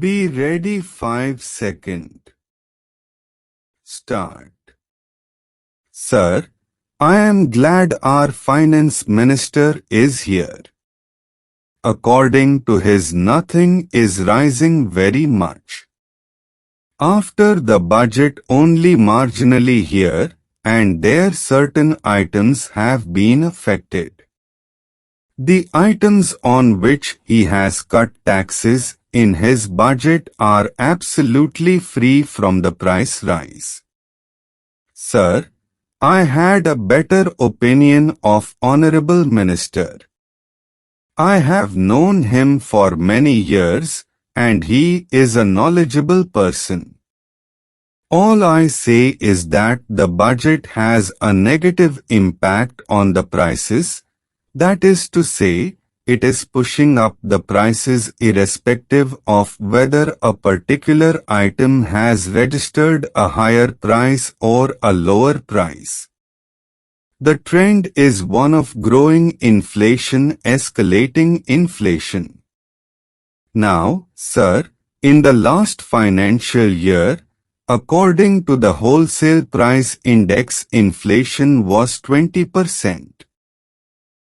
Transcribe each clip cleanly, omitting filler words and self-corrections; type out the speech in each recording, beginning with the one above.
Be ready 5 seconds. Start. Sir, I am glad our finance minister is here. According to his, nothing is rising very much. After the budget, only marginally here and there certain items have been affected. The items on which he has cut taxes in his budget are absolutely free from the price rise. Sir, I had a better opinion of Honorable Minister. I have known him for many years, and he is a knowledgeable person. All I say is that the budget has a negative impact on the prices, that is to say, it is pushing up the prices irrespective of whether a particular item has registered a higher price or a lower price. The trend is one of growing inflation, escalating inflation. Now, sir, in the last financial year, according to the wholesale price index, inflation was 20%.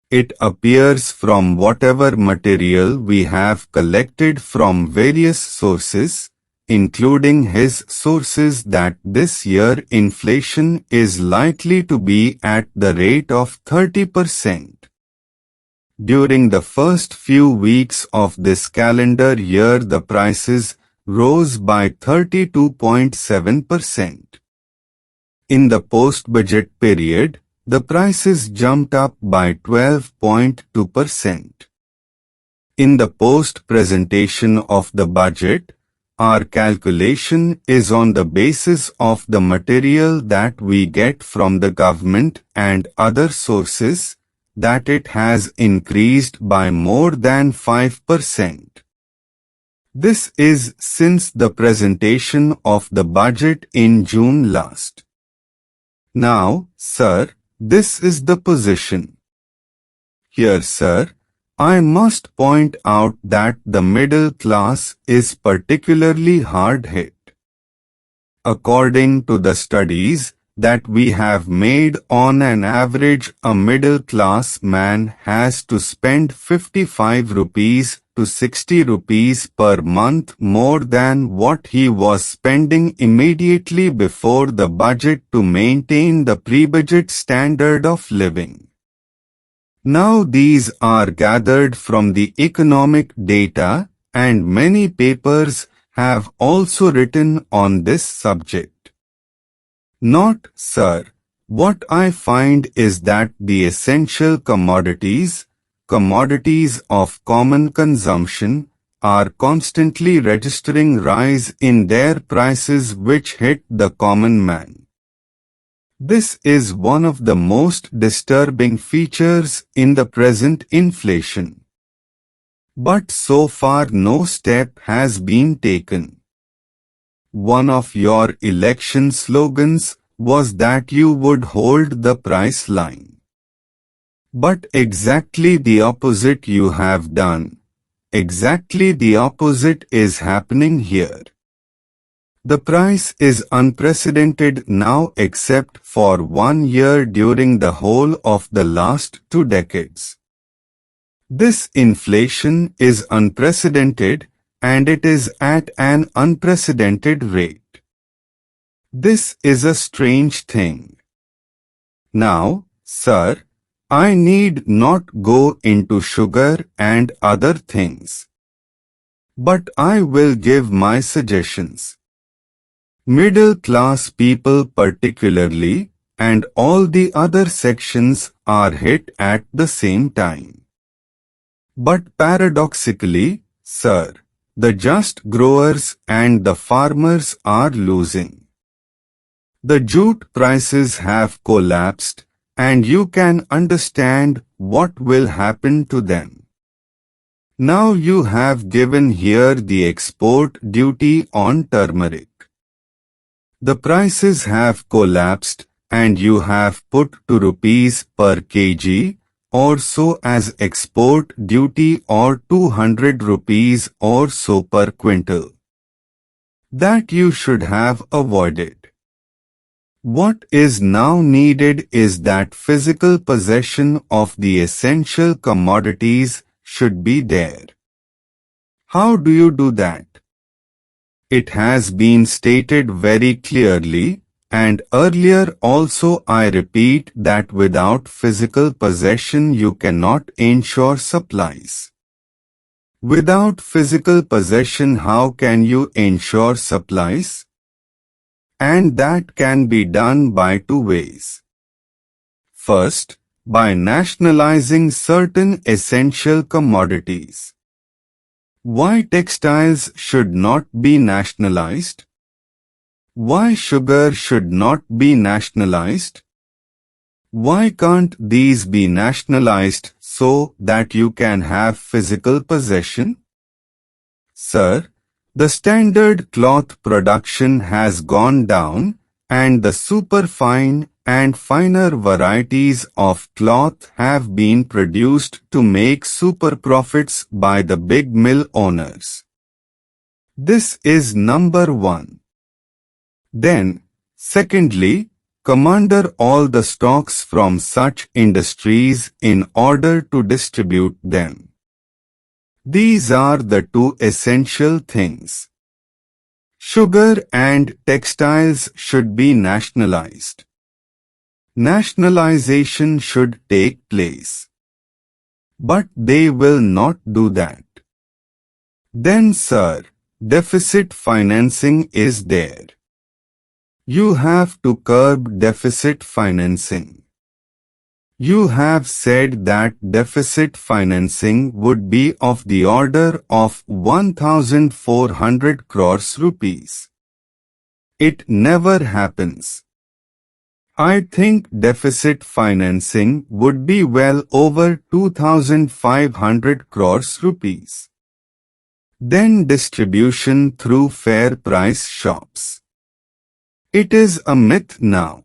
It appears from whatever material we have collected from various sources, including his sources, that this year inflation is likely to be at the rate of 30%. During the first few weeks of this calendar year, the prices rose by 32.7%. In the post-budget period, the prices jumped up by 12.2%. In the post-presentation of the budget, our calculation is on the basis of the material that we get from the government and other sources, that it has increased by more than 5%. This is since the presentation of the budget in June last. Now, sir, this is the position. Here, sir, I must point out that the middle class is particularly hard hit. According to the studies that we have made, on an average, a middle class man has to spend 55 rupees to 60 rupees per month more than what he was spending immediately before the budget to maintain the pre-budget standard of living. Now these are gathered from the economic data, and many papers have also written on this subject. Not, sir, what I find is that the essential commodities of common consumption, are constantly registering rise in their prices, which hit the common man. This is one of the most disturbing features in the present inflation. But so far no step has been taken. One of your election slogans was that you would hold the price line. But exactly the opposite you have done. Exactly the opposite is happening here. The price is unprecedented now, except for 1 year during the whole of the last 2 decades. This inflation is unprecedented, and it is at an unprecedented rate. This is a strange thing. Now, sir, I need not go into sugar and other things. But I will give my suggestions. Middle-class people particularly, and all the other sections, are hit at the same time. But paradoxically, sir, the just growers and the farmers are losing. The jute prices have collapsed, and you can understand what will happen to them. Now you have given here the export duty on turmeric. The prices have collapsed, and you have put 2 rupees per kg or so as export duty, or 200 rupees or so per quintal. that you should have avoided. What is now needed is that physical possession of the essential commodities should be there. How do you do that? It has been stated very clearly, and earlier also I repeat that without physical possession you cannot ensure supplies. Without physical possession, how can you ensure supplies? And that can be done by two ways. First, by nationalizing certain essential commodities. Why textiles should not be nationalized? Why sugar should not be nationalized? Why can't these be nationalized so that you can have physical possession? Sir, the standard cloth production has gone down, and the superfine and finer varieties of cloth have been produced to make super profits by the big mill owners. This is number one. Then, secondly, commander all the stocks from such industries in order to distribute them. These are the two essential things. Sugar and textiles should be nationalized. Nationalization should take place. But they will not do that. Then, sir, deficit financing is there. You have to curb deficit financing. You have said that deficit financing would be of the order of 1,400 crores rupees. It never happens. I think deficit financing would be well over 2,500 crores rupees. Then distribution through fair price shops. It is a myth now.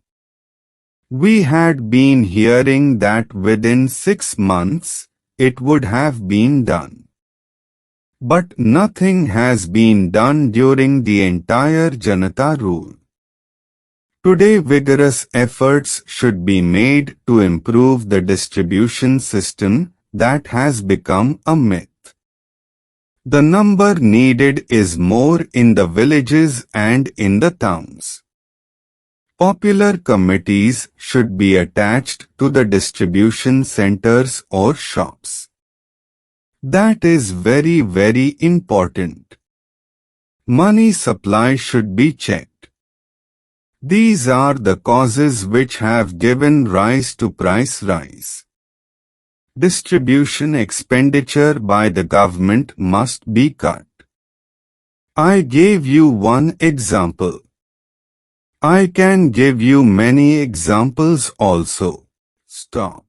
We had been hearing that within 6 months, it would have been done. But nothing has been done during the entire Janata rule. Today vigorous efforts should be made to improve the distribution system that has become a myth. The number needed is more in the villages and in the towns. Popular committees should be attached to the distribution centers or shops. That is very, very important. Money supply should be checked. These are the causes which have given rise to price rise. Distribution expenditure by the government must be cut. I gave you one example. I can give you many examples also. Stop.